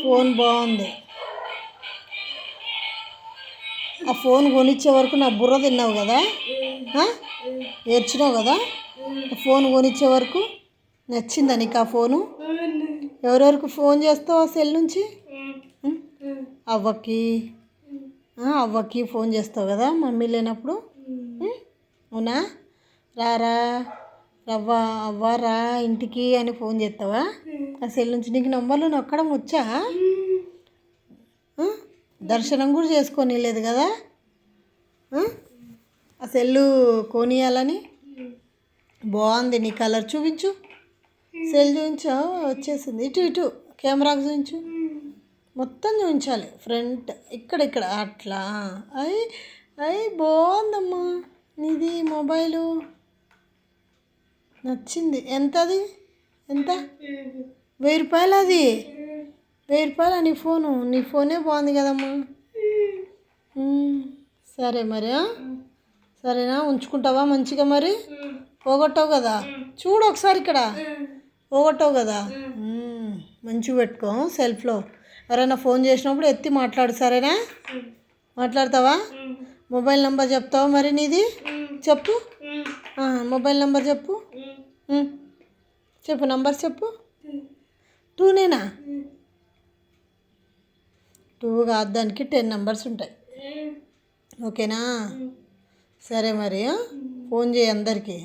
Phone బాగుంది. ఆ phone కొనిచ్చే వరకు నా బుర్ర తిన్నావు కదా, ఏడ్చినావు కదా. ఆ ఫోన్ కొనిచ్చే వరకు నచ్చిందా నీకు ఆ ఫోను? ఎవరెవరికి ఫోన్ చేస్తావు ఆ సెల్ నుంచి? అవ్వకి అవ్వకి ఫోన్ చేస్తావు కదా మమ్మీ లేనప్పుడు. అవునా? రారా రవ్వ అవ్వ రా ఇంటికి అని ఫోన్ చేస్తావా ఆ సెల్ నుంచి? నీకు నంబర్లు నొక్కడం వచ్చా? దర్శనం కూడా చేసుకొని లేదు కదా ఆ సెల్లు కొనియాలని. బాగుంది నీ కలర్. చూపించు, సెల్ చూపించా. వచ్చేసింది. ఇటు ఇటు కెమెరాకు చూపించు. మొత్తం చూపించాలి. ఫ్రంట్ ఇక్కడ అట్లా. అయ్యి అయ్యి బాగుందమ్మా నీది మొబైలు. నచ్చింది. ఎంత అది? ఎంత? 1000 రూపాయలు. అది 1000 రూపాయలు. నీ ఫోను, నీ ఫోనే బాగుంది కదమ్మా. సరే మరి, సరేనా? ఉంచుకుంటావా మంచిగా మరి? పోగొట్టావు కదా, చూడు ఒకసారి ఇక్కడ. పోగొట్టావు కదా, మంచిగా పెట్టుకో సెల్ఫ్లో. ఎవరైనా ఫోన్ చేసినప్పుడు ఎత్తి మాట్లాడు, సరేనా? మాట్లాడతావా? మొబైల్ నెంబర్ చెప్తావా మరి నీది? చెప్పు, మొబైల్ నెంబర్ చెప్పు. చెప్పు, నంబర్ చెప్పు. 2నేనా? 2 కాదు, దానికి 10 నెంబర్స్ ఉంటాయి. ఓకేనా? సరే మరి, ఫోన్ చేయి అందరికీ.